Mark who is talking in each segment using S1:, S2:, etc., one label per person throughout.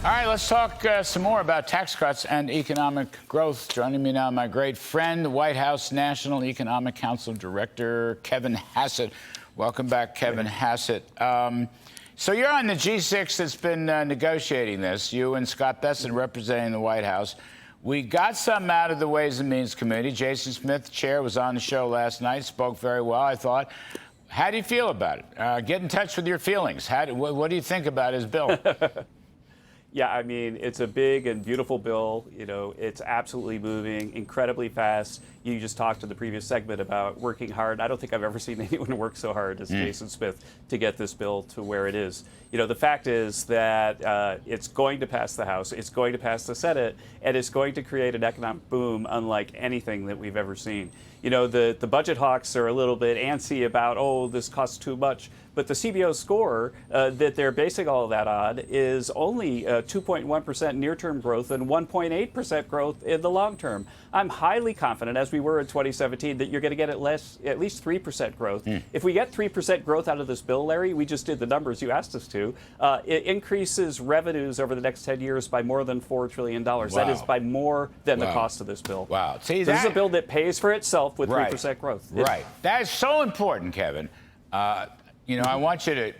S1: All right, let's talk some more about tax cuts and economic growth. Joining me now, my great friend, the White House National Economic Council Director, Kevin Hassett. Welcome back, Kevin Hassett. So you're on the G6 that's been negotiating this, you and Scott Bessent representing the White House. We got something out of the Ways and Means Committee. Jason Smith, chair, was on the show last night, spoke very well, I thought. How do you feel about it? Get in touch with your feelings. What do you think about his bill?
S2: Yeah, I mean, it's a big and beautiful bill. You know, it's absolutely moving incredibly fast. You just talked in the previous segment about working hard. I don't think I've ever seen anyone work so hard as Jason Smith to get this bill to where it is. You know, the fact is that it's going to pass the House, it's going to pass the Senate, and it's going to create an economic boom unlike anything that we've ever seen. You know, the budget hawks are a little bit antsy about, oh, this costs too much. But the CBO score that they're basing all of that on is only 2.1% near-term growth and 1.8% growth in the long term. I'm highly confident, as we were in 2017, that you're going to get at least 3% growth. If we get 3% growth out of this bill, Larry, we just did the numbers you asked us to, it increases revenues over the next 10 years by more than $4 trillion. Wow. That is by more than the cost of this bill.
S1: Wow. See,
S2: so this is a bill that pays for itself with 3% growth.
S1: Right. That is so important, Kevin. You know, I want you to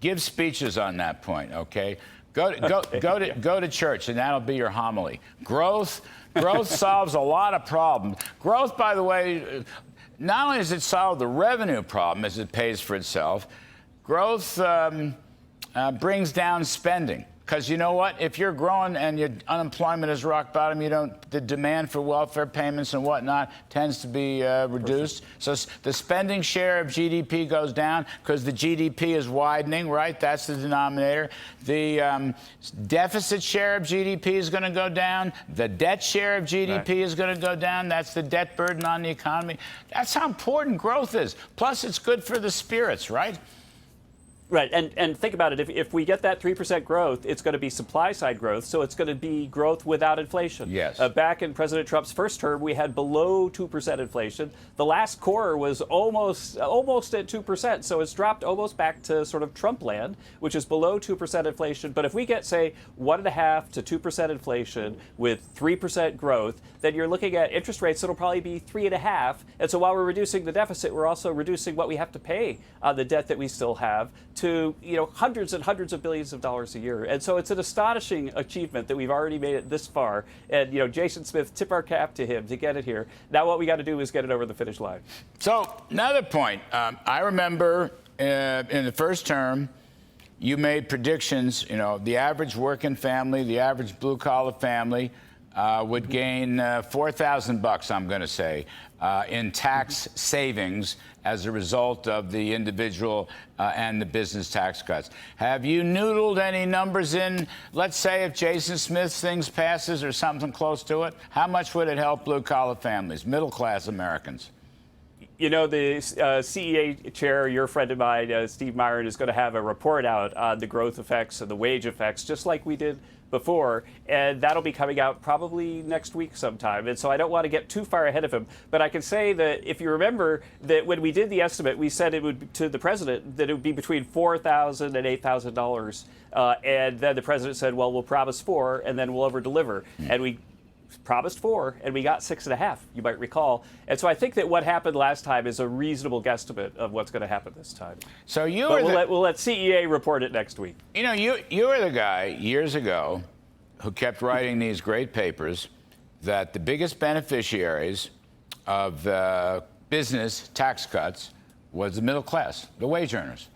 S1: give speeches on that point, okay? Go to church, and that'll be your homily. Growth solves a lot of problems. Growth, by the way, not only does it solve the revenue problem as it pays for itself, growth brings down spending. Because you know what? If you're growing and your unemployment is rock bottom, the demand for welfare payments and whatnot tends to be reduced. So the spending share of GDP goes down because the GDP is widening, right? That's the denominator. The deficit share of GDP is going to go down. The debt share of GDP is going to go down. That's the debt burden on the economy. That's how important growth is. Plus, it's good for the spirits, right?
S2: Right, and think about it. If we get that 3% growth, it's going to be supply-side growth, so it's going to be growth without inflation.
S1: Yes.
S2: Back in President Trump's first term, we had below 2% inflation. The last core was almost at 2%, so it's dropped almost back to sort of Trump land, which is below 2% inflation. But if we get, say, 1.5% to 2% inflation with 3% growth, then you're looking at interest rates that'll probably be 3.5%. And so while we're reducing the deficit, we're also reducing what we have to pay on the debt that we still have to, you know, hundreds and hundreds of billions of dollars a year. And so it's an astonishing achievement that we've already made it this far. And, you know, Jason Smith, tip our cap to him to get it here. Now what we got to do is get it over the finish line.
S1: So another point. I remember in the first term, you made predictions, you know, the average working family, the average blue-collar family would gain $4,000, I'm going to say, in tax savings as a result of the individual and the business tax cuts. Have you noodled any numbers in? Let's say if Jason Smith's things passes or something close to it, how much would it help blue-collar families, middle-class Americans?
S2: You know, the CEA chair, your friend of mine, Steve Myron, is going to have a report out on the growth effects and the wage effects, just like we did before, and that'll be coming out probably next week sometime. And so I don't want to get too far ahead of him, but I can say that if you remember that when we did the estimate, we said it would to the president that it would be between $4,000 and $8,000, and then the president said, "Well, we'll promise 4, and then we'll over deliver," and we promised 4, and we got 6.5, you might recall. And so I think that what happened last time is a reasonable guesstimate of what's going to happen this time.
S1: So
S2: we'll let CEA report it next week.
S1: You know, you were the guy years ago who kept writing these great papers that the biggest beneficiaries of business tax cuts was the middle class, the wage earners.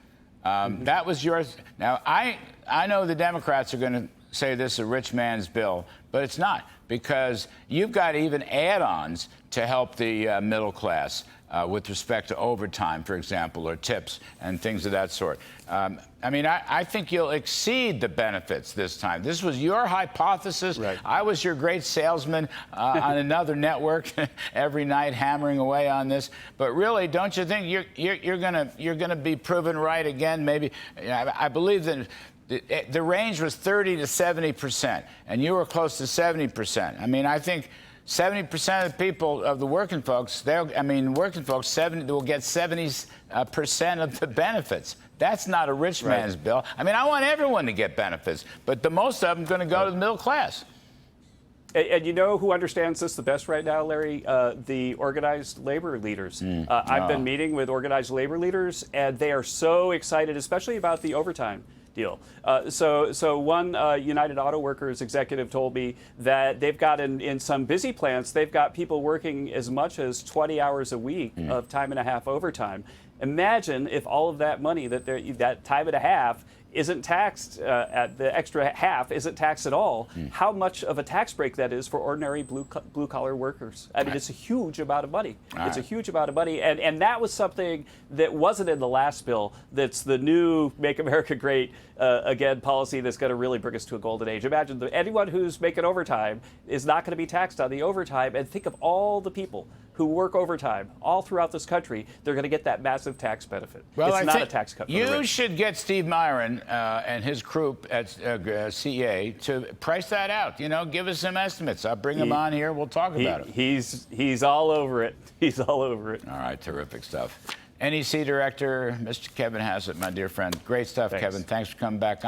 S1: That was yours. Now, I know the Democrats are going to say this is a rich man's bill, but it's not, because you've got even add-ons to help the middle class with respect to overtime, for example, or tips and things of that sort. I mean, I think you'll exceed the benefits this time. This was your hypothesis. Right. I was your great salesman on another network every night hammering away on this. But really, don't you think you're gonna be proven right again? Maybe. I believe that the range was 30 to 70%, and you were close to 70%. I mean, I think 70% of the people, of the working folks, working folks, will get 70% of the benefits. That's not a rich man's bill. I mean, I want everyone to get benefits, but the most of them are going to go to the middle class.
S2: And you know who understands this the best right now, Larry? The organized labor leaders. I've been meeting with organized labor leaders, and they are so excited, especially about the overtime deal. So one United Auto Workers executive told me that they've got in some busy plants, they've got people working as much as 20 hours a week of time and a half overtime. Imagine if all of that money, that time and a half, isn't taxed, at the extra half isn't taxed at all, how much of a tax break that is for ordinary blue-collar workers. I mean, it's a huge amount of money. It's a huge amount of money. And that was something that wasn't in the last bill. That's the new Make America Great Again policy that's going to really bring us to a golden age. Imagine anyone who's making overtime is not going to be taxed on the overtime. And think of all the people who work overtime all throughout this country. They're going to get that massive tax benefit.
S1: Well,
S2: it's not a tax cut for the
S1: you
S2: rich.
S1: should get Steve Myron and his group at CA to price that out. You know, give us some estimates. I'll bring him on here. We'll talk about it.
S2: He's all over it. He's all over it.
S1: All right, terrific stuff. NEC Director, Mr. Kevin Hassett, my dear friend. Great stuff,
S2: Thanks.
S1: Kevin. Thanks for coming back on.